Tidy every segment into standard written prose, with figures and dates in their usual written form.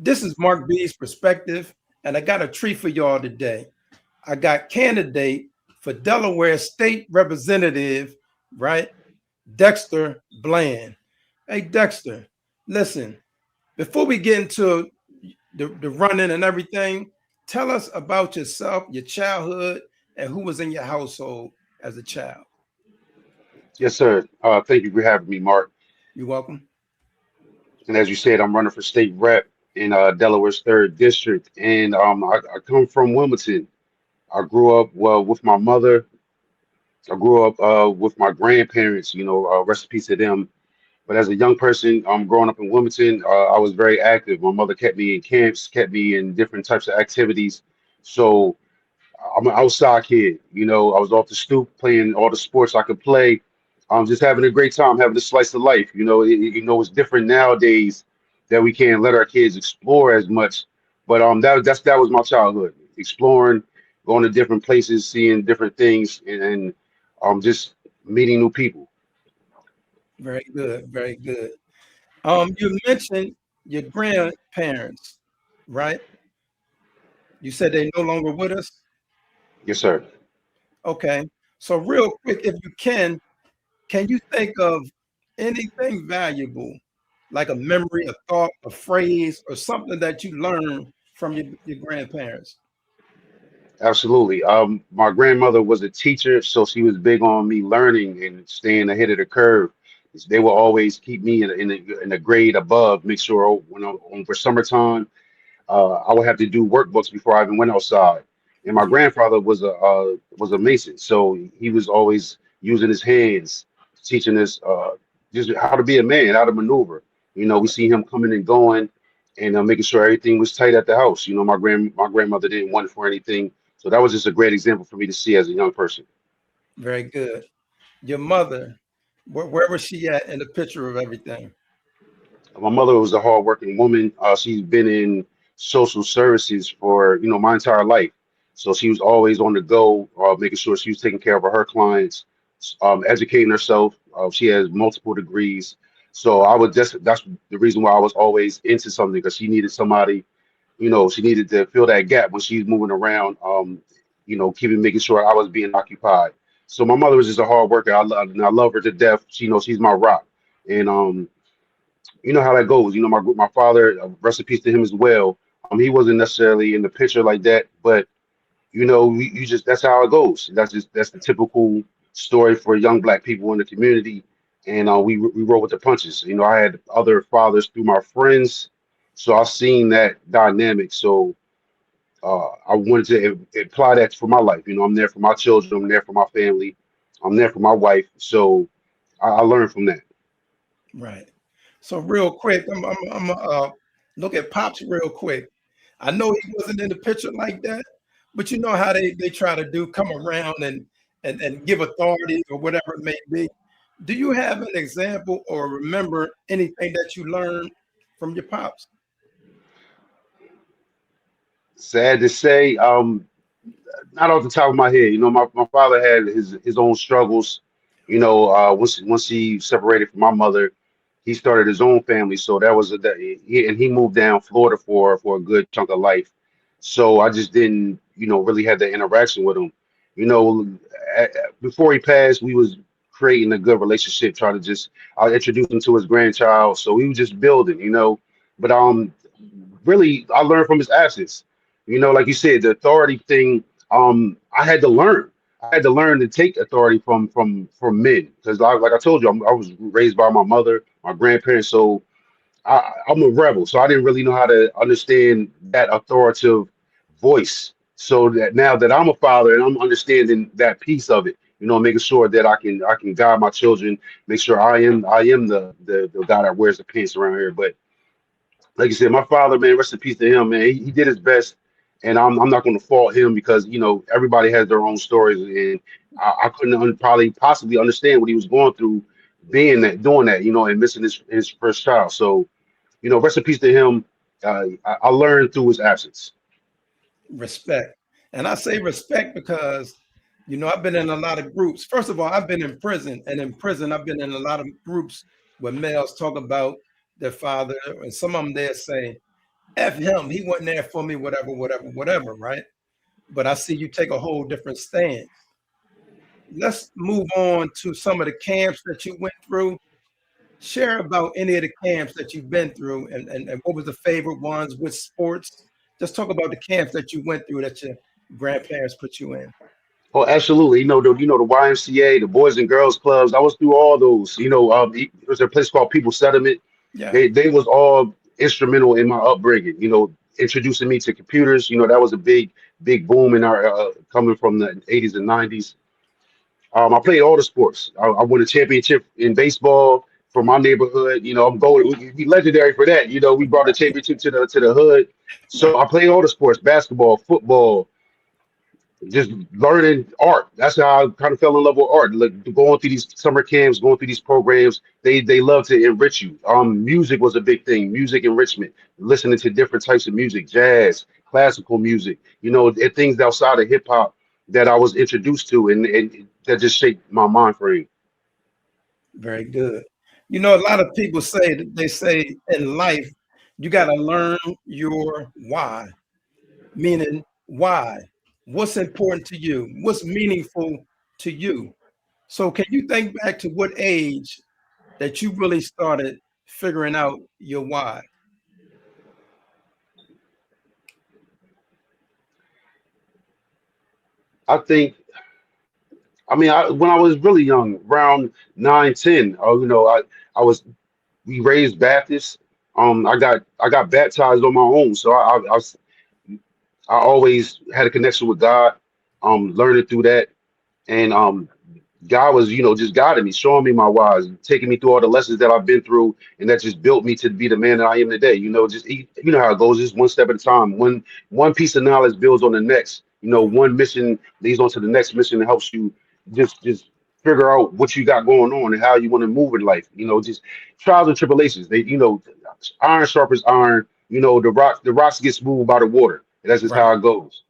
This is Mark B's perspective, and I got a treat for y'all today. I got candidate for Delaware State Representative, right? Dexter Bland. Hey, Dexter, listen, before we get into the running and everything, tell us about yourself, your childhood, and who was in your household as a child. Yes, sir. Thank you for having me, Mark. You welcome. And as you said, I'm running for state rep in Delaware's third district, and I come from Wilmington. I grew up well with my mother. I grew up with my grandparents. Rest in peace to them. But as a young person, growing up in Wilmington, I was very active. My mother kept me in camps, kept me in different types of activities. So I'm an outside kid. I was off the stoop playing all the sports I could play. Just having a great time, having a slice of life. It's different nowadays that we can't let our kids explore as much. But that was my childhood, exploring, going to different places, seeing different things, and just meeting new people. Very good, very good. You mentioned your grandparents, right? You said they're no longer with us. Yes, sir. Okay. So real quick, if you can you think of anything valuable, like a memory, a thought, a phrase, or something that you learned from your grandparents? Absolutely. My grandmother was a teacher, so she was big on me learning and staying ahead of the curve. They will always keep me in a grade above, make sure for summertime, I would have to do workbooks before I even went outside. And my grandfather was a mason, so he was always using his hands, teaching us just how to be a man, how to maneuver. We see him coming and going, and making sure everything was tight at the house. My grandmother didn't want for anything, so that was just a great example for me to see as a young person. Very good. Your mother, where was she at in the picture of everything? My mother was a hardworking woman. She's been in social services for my entire life, so she was always on the go, making sure she was taking care of her clients, educating herself. She has multiple degrees, so that's the reason why I was always into something because she needed somebody. She needed to fill that gap when she's moving around. Keeping making sure I was being occupied. So my mother was just a hard worker. And I love her to death. She knows she's my rock, and you know how that goes. My father, rest in peace to him as well. He wasn't necessarily in the picture like that, but you just that's how it goes. That's the typical story for young black people in the community, and we roll with the punches. I had other fathers through my friends, so I've seen that dynamic. So I wanted to apply that for my life. I'm there for my children. I'm there for my family. I'm there for my wife. So I learned from that. Right. So real quick, I'm look at Pops real quick. I know he wasn't in the picture like that, but you know how they try to do come around and give authority or whatever it may be. Do you have an example or remember anything that you learned from your pops? Sad to say, not off the top of my head. My father had his own struggles. Once he separated from my mother, he started his own family. So that was he moved down Florida for a good chunk of life. So I just didn't, really have the interaction with him. You know, Before he passed, we was creating a good relationship, trying to just I introduced him to his grandchild. So we were just building, But really, I learned from his absence. Like you said, the authority thing. I had to learn. I had to learn to take authority from men because, like I told you, I was raised by my mother, my grandparents. So I'm a rebel. So I didn't really know how to understand that authoritative voice. So that now that I'm a father and I'm understanding that piece of it, making sure that I can guide my children, make sure I am the guy that wears the pants around here. But like you said, my father, man, rest in peace to him, man. He did his best, and I'm not going to fault him because everybody has their own stories, and I couldn't probably possibly understand what he was going through, doing that, and missing his first child. So rest in peace to him. I learned through his absence. Respect. And I say respect because, I've been in a lot of groups. First of all, I've been in prison, and in prison, I've been in a lot of groups where males talk about their father, and some of them they say, F him. He wasn't there for me, whatever, whatever, whatever, right? But I see you take a whole different stance. Let's move on to some of the camps that you went through. Share about any of the camps that you've been through and what was the favorite ones, which sports. Just talk about the camps that you went through that your grandparents put you in. Oh, absolutely. The YMCA, the Boys and Girls Clubs. I was through all those. There was a place called People Settlement. Yeah, They was all instrumental in my upbringing. Introducing me to computers. That was a big boom in our coming from the 80s and 90s. I played all the sports. I won a championship in baseball for my neighborhood. I'm going. We legendary for that. We brought a championship to the hood. So I played all the sports: basketball, football, just learning art. That's how I kind of fell in love with art. Like going through these summer camps, going through these programs, they love to enrich you. Music was a big thing. Music enrichment, listening to different types of music, jazz, classical music. And things outside of hip hop that I was introduced to, and that just shaped my mind frame. very good. You know, a lot of people say that they say in life, you got to learn your why, meaning why, what's important to you, what's meaningful to you. So, can you think back to what age that you really started figuring out your why? I think. I mean, when I was really young, around 9, 10, I was we raised Baptists. I got baptized on my own, so I always had a connection with God. Learning through that, and God was, just guiding me, showing me my whys, taking me through all the lessons that I've been through, and that just built me to be the man that I am today. You know how it goes, just one step at a time. One piece of knowledge builds on the next. One mission leads on to the next mission and helps you just figure out what you got going on and how you want to move in life. Just trials and tribulations. Iron sharpens iron. The rocks get smooth by the water. And that's just how Right. it goes.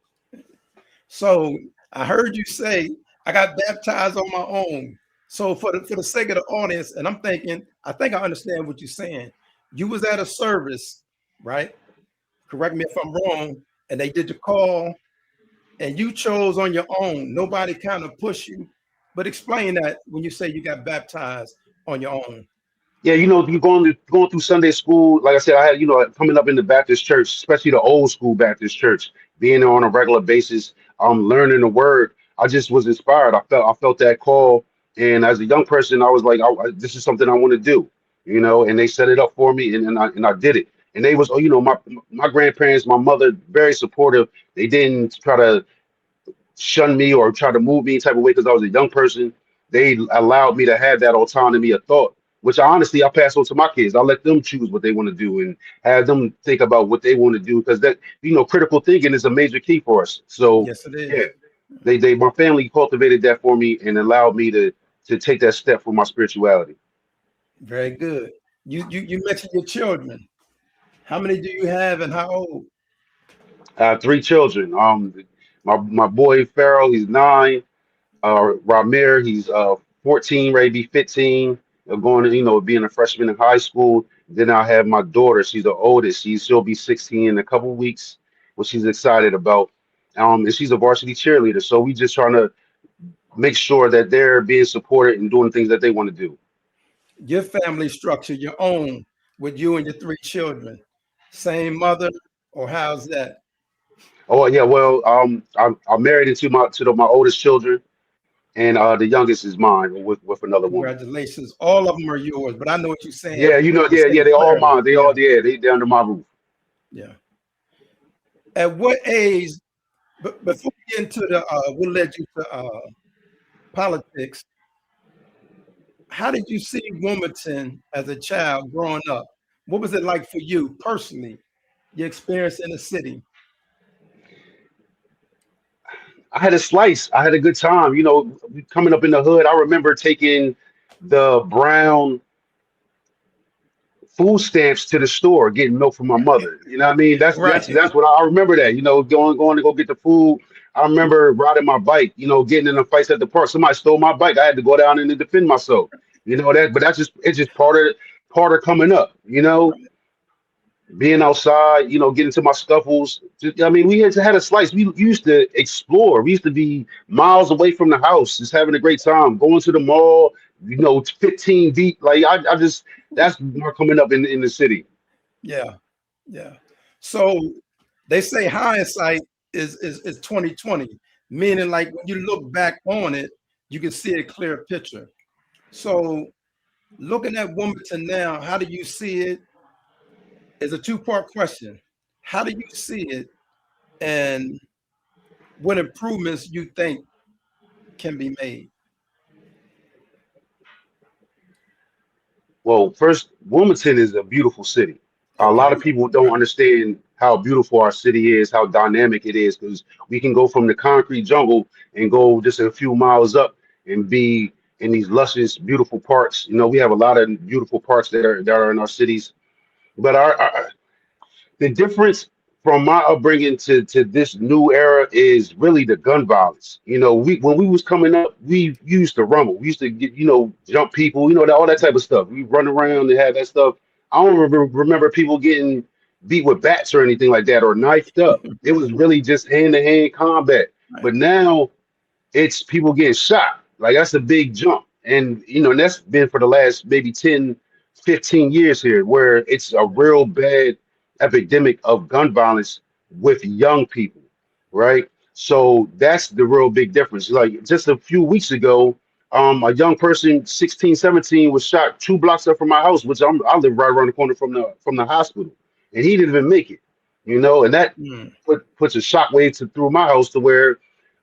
So I heard you say I got baptized on my own. So for the sake of the audience, and I'm thinking, I think I understand what you're saying. You was at a service, right? Correct me if I'm wrong, and they did the call, and you chose on your own. Nobody kind of pushed you. But explain that when you say you got baptized on your own. Yeah, you going through Sunday school. Like I said, I had coming up in the Baptist church, especially the old school Baptist church, being there on a regular basis, learning the word. I just was inspired. I felt that call, and as a young person, I was like, this is something I want to do. And they set it up for me, and I did it. And they was, my grandparents, my mother, very supportive. They didn't try to shun me or try to move me type of way because I was a young person. They allowed me to have that autonomy of thought, which I pass on to my kids. I let them choose what they want to do and have them think about what they want to do because that critical thinking is a major key for us. So Yes, it yeah, is. they my family cultivated that for me and allowed me to take that step for my spirituality. Very good. You mentioned your children. How many do you have and how old? I have 3 children. My boy Farrell, he's 9. Ramir, he's 14, ready to be 15, going to, being a freshman in high school. Then I have my daughter. She's the oldest. She'll be 16 in a couple weeks, which she's excited about. And she's a varsity cheerleader. So we just trying to make sure that they're being supported and doing things that they want to do. Your family structure, your own, with you and your 3 children. Same mother, or how's that? Oh yeah, well, I'm married into my oldest children, and the youngest is mine with another woman. Congratulations. All of them are yours, but I know what you're saying. Yeah, To say yeah, it they all clearly. mine. They Yeah, all yeah, they under my roof. yeah. At what age, but before we get into what led you to politics, how did you see Wilmington as a child growing up? What was it like for you personally, your experience in the city? I had a slice. I had a good time. Coming up in the hood, I remember taking the brown food stamps to the store, getting milk from my mother. You know what I mean? That's that's Right. that's what I remember that. Going to go get the food. I remember riding my bike. Getting in the fights at the park. Somebody stole my bike. I had to go down and defend myself. But it's just part of coming up. Right. being outside, getting to my scuffles. I mean, we had a slice. We used to explore. We used to be miles away from the house, just having a great time, going to the mall, 15 deep. Like I just that's more coming up in the city. Yeah, yeah. So they say hindsight is 2020, meaning like when you look back on it, you can see a clear picture. So looking at Wilmington now, how do you see it? Is a two-part question. How do you see it, and what improvements you think can be made? Well, first, Wilmington is a beautiful city. A lot Okay, of people don't understand how beautiful our city is, how dynamic it is, because we can go from the concrete jungle and go just a few miles up and be in these luscious, beautiful parks. We have a lot of beautiful parks that are in our cities, but our the difference from my upbringing to this new era is really the gun violence. We when we was coming up, we used to rumble. We used to get, jump people, all that type of stuff. We run around and have that stuff. I don't remember people getting beat with bats or anything like that or knifed up. It was really just hand-to-hand combat. right. But now it's people getting shot. Like that's a big jump. And that's been for the last maybe 10, 15 years here, where it's a real bad epidemic of gun violence with young people, right? So that's the real big difference. Like just a few weeks ago, a young person, 16, 17, was shot 2 blocks up from my house, which I live right around the corner from the hospital, and he didn't even make it. And that Mm, puts a shockwave through my house to where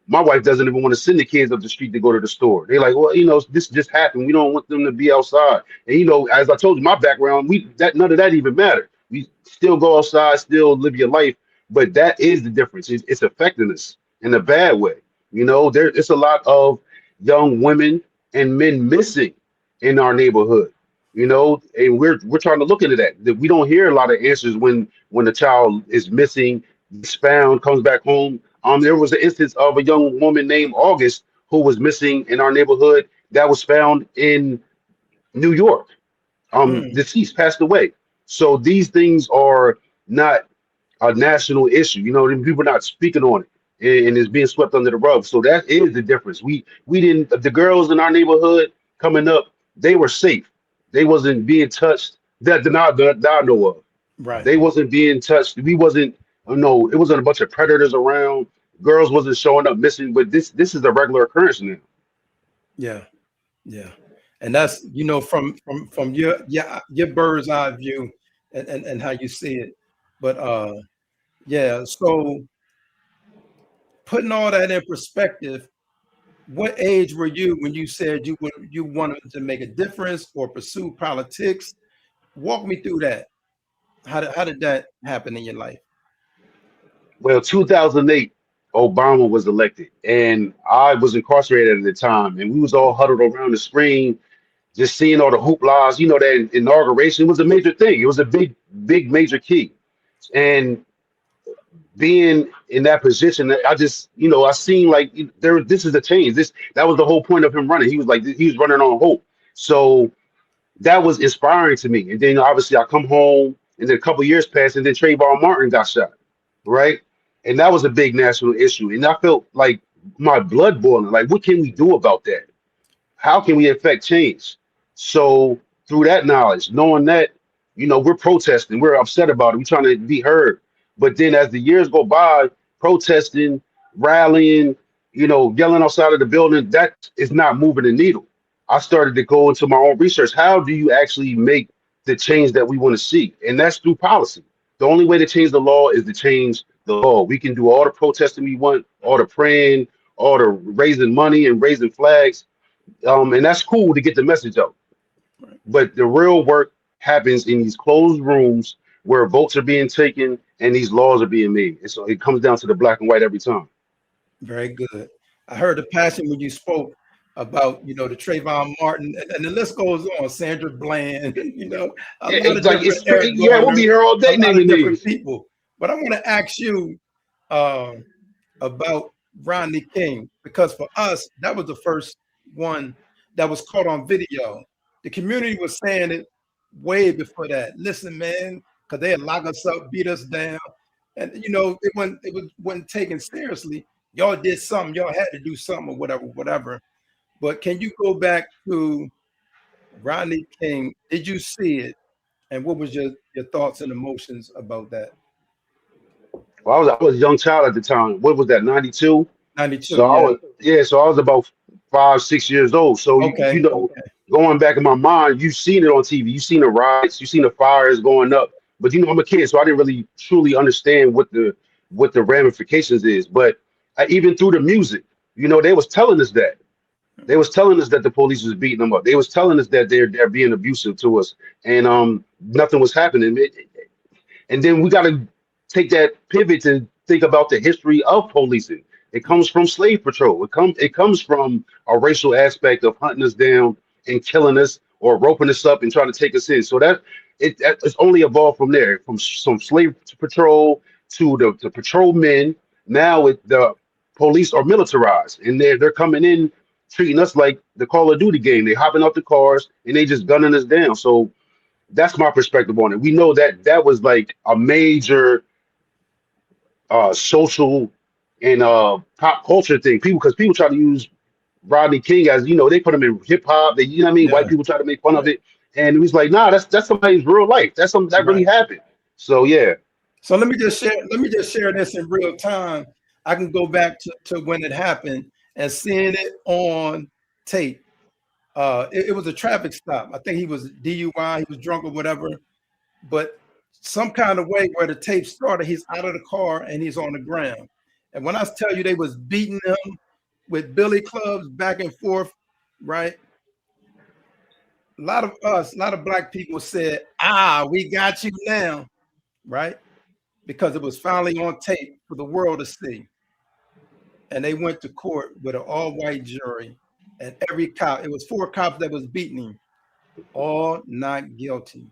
my wife doesn't even want to send the kids up the street to go to the store. They're like, well, this just happened. We don't want them to be outside. And as I told you, my background, we that none of that even mattered. We still go outside, still live your life, but that is the difference. It's affecting us in a bad way. It's a lot of young women and men missing in our neighborhood. And we're trying to look into that. That we don't hear a lot of answers when the child is missing, is found, comes back home. There was an instance of a young woman named August who was missing in our neighborhood that was found in New York. mm, Deceased, passed away. So these things are not a national issue. And people are not speaking on it, and it's being swept under the rug. So that is the difference. We didn't the girls in our neighborhood coming up, they were safe. They wasn't being touched. That I know of. right. They wasn't being touched. We wasn't. No, it wasn't a bunch of predators around. Girls wasn't showing up missing. But this is a regular occurrence now. Yeah, yeah. And that's from your bird's eye view, and how you see it. But yeah. So putting all that in perspective, what age were you when you said you wanted to make a difference or pursue politics? Walk me through that. How did that happen in your life? Well, 2008, Obama was elected, and I was incarcerated at the time, and we was all huddled around the screen, just seeing all the hooplas. That inauguration was a major thing. It was a big, big, major key, and being in that position, I just, I seen like there. This is a change. That was the whole point of him running. He was running on hope. So that was inspiring to me. And then obviously I come home, and then a couple years passed, and then Trayvon Martin got shot, right? And that was a big national issue. And I felt like my blood boiling. Like, what can we do about that? How can we affect change? So through that knowledge, knowing that, we're protesting, we're upset about it, we're trying to be heard. But then as the years go by, protesting, rallying, yelling outside of the building, that is not moving the needle. I started to go into my own research. How do you actually make the change that we want to see? And that's through policy. The only way to change the law is to change the law. We can do all the protesting we want, all the praying, all the raising money and raising flags, and that's cool to get the message out. But the real work happens in these closed rooms where votes are being taken and these laws are being made. And so it comes down to the black and white every time. Very good. I heard the passion when you spoke about, the Trayvon Martin, and the list goes on, Sandra Bland, a Yeah, lot it's of like different it's Eric yeah, we'll be Garner, here all a day lot of naming different names. people. But I want to ask you uh, about Rodney King, because for us, that was the first one that was caught on video. The community was saying it way before that. Listen, man, because they had lock us up, beat us down, and it wasn't taken seriously. Y'all did something, y'all had to do something or whatever, whatever. But can you go back to Rodney King? Did you see it? And what was your thoughts and emotions about that? Well, I was a young child at the time. What was that, 92? So 92, I yeah. was, yeah, so I was about 5, 6 years old. So Okay, okay, going back in my mind, you've seen it on TV. You've seen the riots, you've seen the fires going up. But I'm a kid, so I didn't really truly understand what the ramifications is. But even through the music, they was telling us that. They was telling us that the police was beating them up. They was telling us that they're being abusive to us, and nothing was happening. And then we got to take that pivot to think about the history of policing. It comes from slave patrol. It comes from a racial aspect of hunting us down and killing us or roping us up and trying to take us in. So it's only evolved from there, from some slave patrol to the patrolmen. Now the police are militarized and they're coming in treating us like the Call of Duty game. They hopping out the cars and they just gunning us down. So that's my perspective on it. We know that that was like a major social and pop culture thing. Because people try to use Rodney King as they put him in hip hop. They what I mean. White yeah, people try to make fun of yeah, it, and he was like, "Nah, that's somebody's real life. That's something that really right. happened." So yeah, So let me just share this in real time. I can go back to when it happened and seeing it on tape. It was a traffic stop. I think he was DUI, he was drunk or whatever, but some kind of way where the tape started, he's out of the car and he's on the ground. And when I tell you they was beating him with billy clubs back and forth, right? A lot of black people said, we got you now, right? Because it was finally on tape for the world to see. And they went to court with an all-white jury, and every cop, it was four cops that was beating him, all not guilty.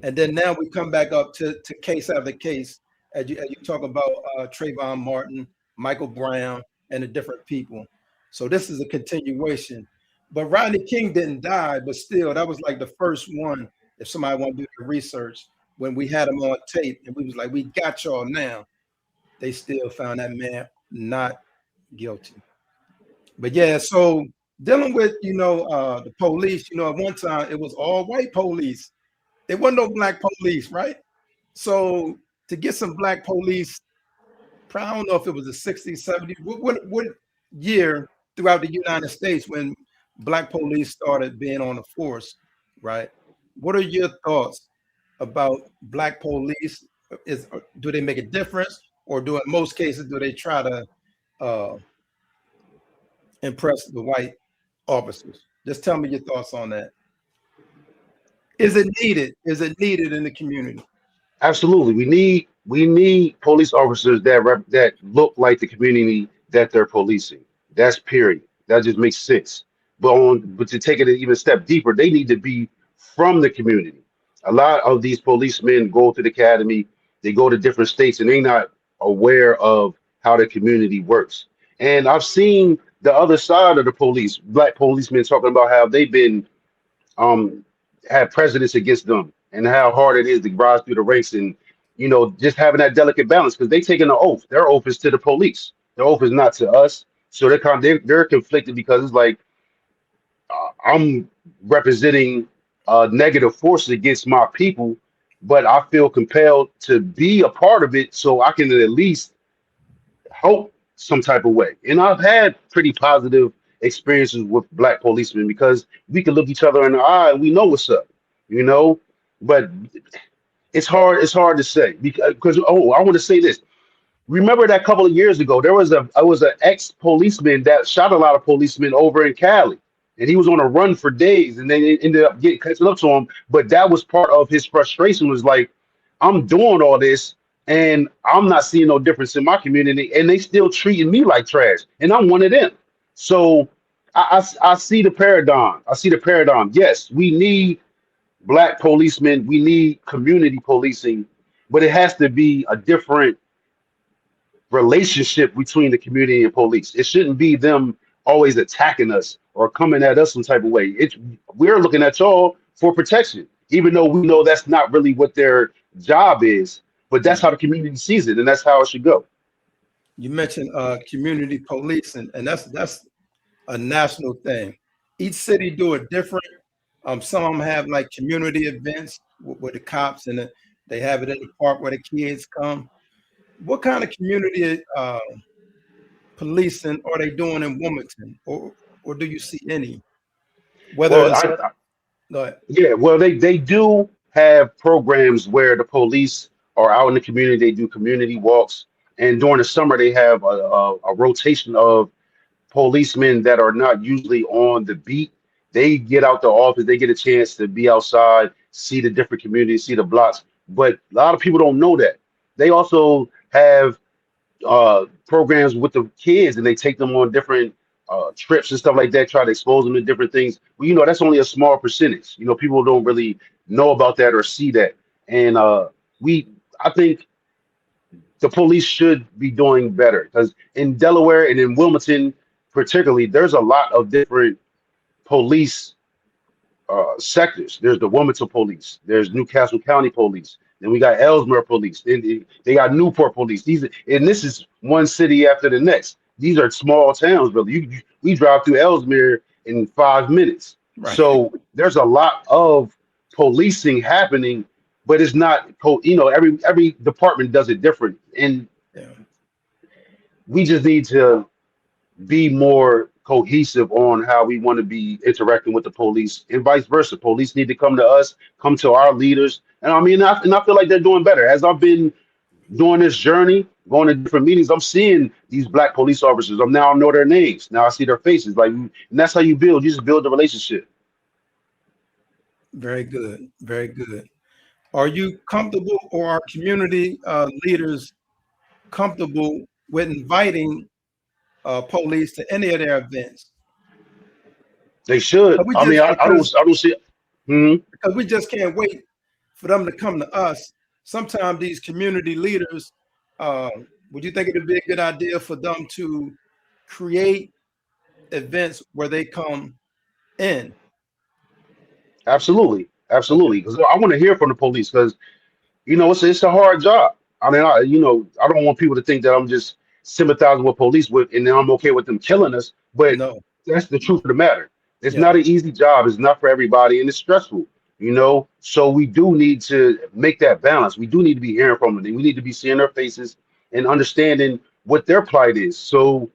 And then now we come back up to case after case, as you talk about Trayvon Martin, Michael Brown, and the different people. So this is a continuation. But Rodney King didn't die, but still, that was like the first one. If somebody want to do the research, when we had him on tape, and we was like, "We got y'all now," they still found that man not guilty. But yeah, so dealing with the police, at one time it was all white police. There wasn't no black police, right? So to get some black police, I don't know if it was the 60s, 70s, what year throughout the United States when black police started being on the force, right? What are your thoughts about black police? Do they make a difference, or do in most cases do they try to uh, impress the white officers? Just tell me your thoughts on that. Is it needed? Is it needed in the community? absolutely. We need police officers that look like the community that they're policing. That's period. That just makes sense. But to take it an even step deeper, they need to be from the community. A lot of these policemen go to the academy, they go to different states, and they're not aware of how the community works. And I've seen the other side of the police, black policemen talking about how they've been um have presidents against them and how hard it is to rise through the ranks and just having that delicate balance because they taking an oath. Their oath is to the police. Their oath is not to us. So they're conflicted because it's like I'm representing negative forces against my people, but I feel compelled to be a part of it so I can at least help some type of way. And I've had pretty positive experiences with black policemen because we can look each other in the eye and we know what's up, you know. But it's hard to say because I want to say this. Remember that couple of years ago, there was an ex policeman that shot a lot of policemen over in Cali, and he was on a run for days, and they ended up getting catching up to him. But that was part of his frustration. Was like, I'm doing all this, and I'm not seeing no difference in my community, and they still treating me like trash, and I'm one of them. So I see the paradigm. I see the paradigm. Yes, we need black policemen. We need community policing, but it has to be a different relationship between the community and police. It shouldn't be them always attacking us or coming at us some type of way. We're looking at y'all for protection, even though we know that's not really what job is, but that's Right. how the community sees it, and that's how it should go. You mentioned community policing, and that's a national thing. Each city do it different. Some have like community events with the cops, and they have it in the park where the kids come. What kind of community policing are they doing in Wilmington, or do you see any? Whether Well, it's go ahead. yeah, well, they do have programs where the police are out in the community. They do community walks, and during the summer they have a rotation of policemen that are not usually on the beat. They get out the office. They get a chance to be outside, see the different communities, see the blocks. But a lot of people don't know that. They also have programs with the kids, and they take them on different trips and stuff like that, try to expose them to different things. Well, that's only a small percentage. People don't really know about that or see that. And I think the police should be doing better because in Delaware and in Wilmington, particularly, there's a lot of different police sectors. There's the Wilmington Police. There's Newcastle County Police. Then we got Ellesmere Police. Then they got Newport Police. And this is one city after the next. These are small towns, really. We drive through Ellesmere in 5 minutes. Right. So there's a lot of policing happening, but it's not. Every department does it different, and Yeah. we just need to be more cohesive on how we want to be interacting with the police and vice versa. Police need to come to us, come to our leaders. And I mean, I feel like they're doing better. As I've been doing this journey, going to different meetings, I'm seeing these black police officers. I know their names. Now I see their faces. And that's how you build. You just build the relationship. Very good. Very good. Are you comfortable, or are community leaders comfortable with inviting police to any of their events? They should. But we I mean, just I don't see. Mhm. because we just can't wait for them to come to us. Sometimes these community leaders, uh, would you think it would be a good idea for them to create events where they come in? Absolutely, Okay. absolutely. Because I want to hear from the police because it's a hard job. I mean, I don't want people to think that I'm just sympathizing with police and then I'm okay with them killing us. But No. that's the truth of the matter. It's Yeah. not an easy job. It's not for everybody, and it's stressful. So we do need to make that balance. We do need to be hearing from them. We need to be seeing their faces and understanding what their plight is. So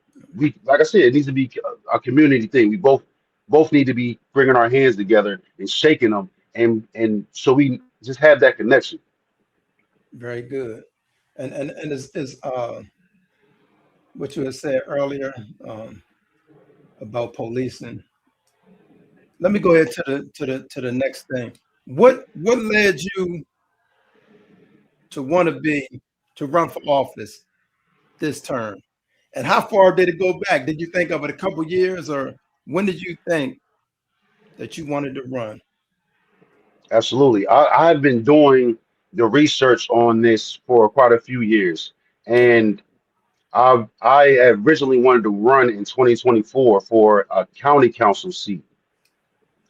like I said, it needs to be a community thing. We both need to be bringing our hands together and shaking them, and so we just have that connection. Very good. And is what you had said earlier um, about policing. Let me go ahead to the next thing. What led you to want to run for office this term? And how far did it go back? Did you think of it a couple years, or when did you think that you wanted to run? Absolutely. I've been doing the research on this for quite a few years, Okay, and I originally wanted to run in 2024 for a county council seat,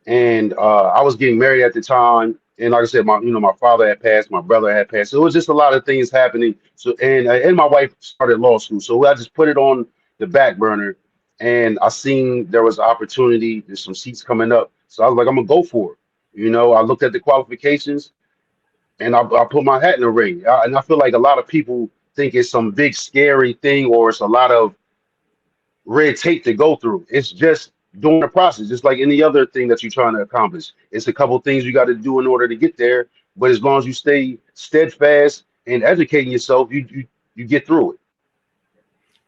and I was getting married at the time. And like I said, my father had passed, my brother had passed. So it was just a lot of things happening. So and my wife started law school, so I just put it on the back burner. And I seen there was opportunity. There's some seats coming up, so I was like, I'm gonna go for it. I looked at the qualifications, and I put my hat in the ring. And I feel like a lot of people think it's some big scary thing or it's a lot of red tape to go through. It's just doing the process, just like any other thing that you're trying to accomplish. It's a couple things you got to do in order to get there. But as long as you stay steadfast and educating yourself, you get through it.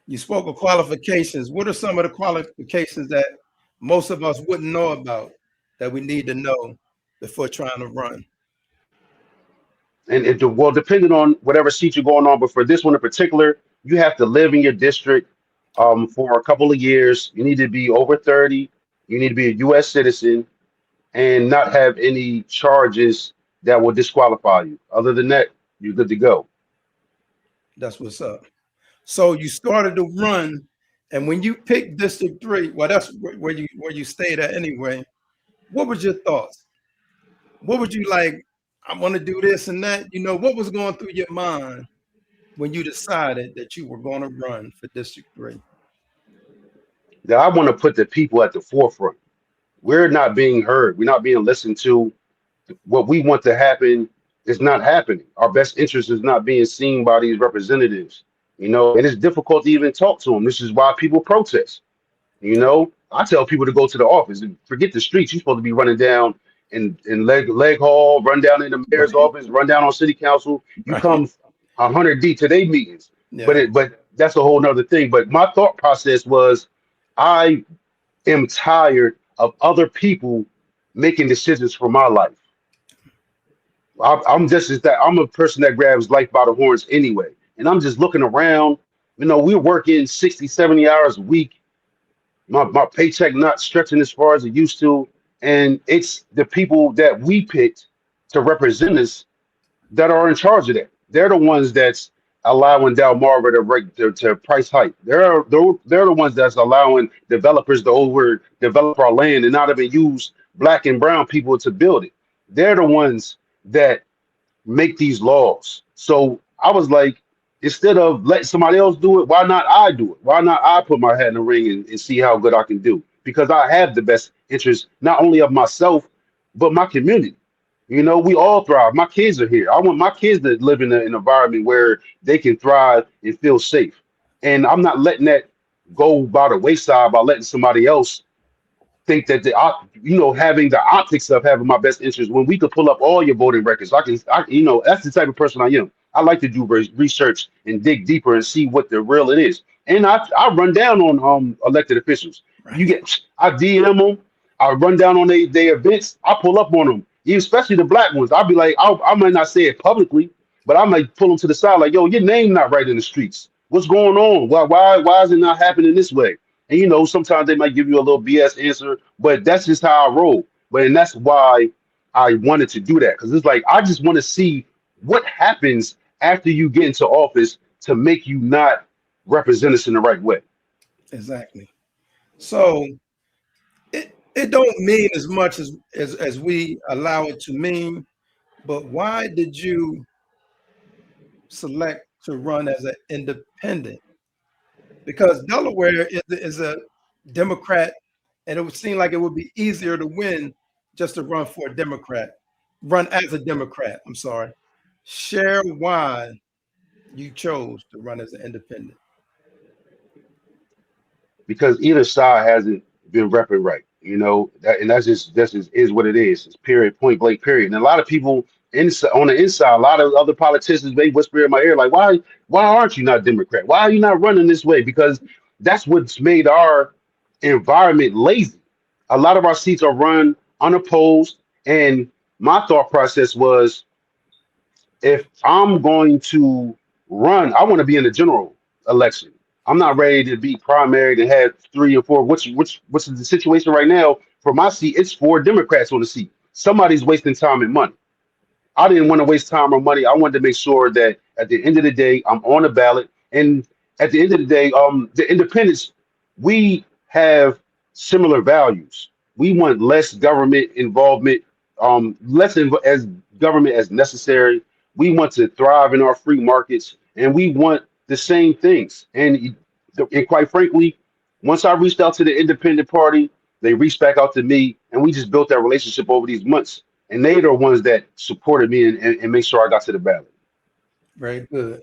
you spoke of qualifications. What are some of the qualifications that most of us wouldn't know about that we need to know before trying to run? And well, depending on whatever seat you're going on, but for this one in particular, you have to live in your district Okay, for a couple of years. You need to be over 30. You need to be a U.S. citizen and not have any charges that will disqualify you. Other than that, you're good to go. that's what's up. So you started to run, and when you picked District 3, well, that's where you stayed at anyway. What was your thoughts? What would you like? I want to do this and that. What was going through your mind when you decided that you were going to run for District 3? That I want to put the people at the forefront. We're not being heard. We're not being listened to. What we want to happen is not happening. Our best interest is not being seen by these representatives. And it's difficult to even talk to them. This is why people protest. I tell people to go to the office and forget the streets. You're supposed to be running down in leg hall, run down in the mayor's Right. office, run down on city council. You Right. come 100 deep to their meetings. But Yeah. but that's a whole nother thing. But my thought process was, I am tired of other people making decisions for my life. I'm just as that I'm a person that grabs life by the horns anyway. And I'm just looking around. We're working 60, 70 hours a week. My paycheck not stretching as far as it used to. And it's the people that we picked to represent us that are in charge of that. They're the ones that's allowing Delmarva to price hike. They're the ones that's allowing developers to overdevelop our land and not even use black and brown people to build it. They're the ones that make these laws. So I was like, instead of letting somebody else do it, why not I do it? Why not I put my hat in the ring and see how good I can do? Because I have the best interest not only of myself, but my community. We all thrive. My kids are here. I want my kids to live in an environment where they can thrive and feel safe. And I'm not letting that go by the wayside by letting somebody else think that having the optics of having my best interest when we could pull up all your voting records. That's the type of person I am. I like to do research and dig deeper and see what the real it is. And I run down on elected officials. Right. I DM them. I run down on their events. I pull up on them, especially the black ones. I'll be like, I might not say it publicly, but I might pull them to the side like, yo, your name not right in the streets. What's going on? Why is it not happening this way? And sometimes they might give you a little BS answer, but that's just how I roll. And that's why I wanted to do that, because it's like I just want to see what happens after you get into office to make you not represent us in the right way. Exactly. So it don't mean as much as we allow it to mean. But why did you select to run as an independent? Because Delaware is a Democrat, and it would seem like it would be easier to win just to run for a Democrat, run as a Democrat. I'm sorry. Share why you chose to run as an independent. Because either side hasn't been repping right. And that's just is what it is. It's period, point blank, period. And a lot of people on the inside, a lot of other politicians, they whisper in my ear like, why aren't you not Democrat? Why are you not running this way? Because that's what's made our environment lazy. A lot of our seats are run unopposed. And my thought process was, if I'm going to run, I want to be in the general election. I'm not ready to be primary to have three or four. What's the situation right now for my seat? It's four Democrats on the seat. Somebody's wasting time and money. I didn't want to waste time or money. I wanted to make sure that at the end of the day, I'm on the ballot. And at the end of the day, the independents, we have similar values. We want less government involvement, as government as necessary. We want to thrive in our free markets, and we want the same things. And quite frankly, once I reached out to the independent party, they reached back out to me, and we just built that relationship over these months, and they are the ones that supported me and made sure I got to the ballot. Very good.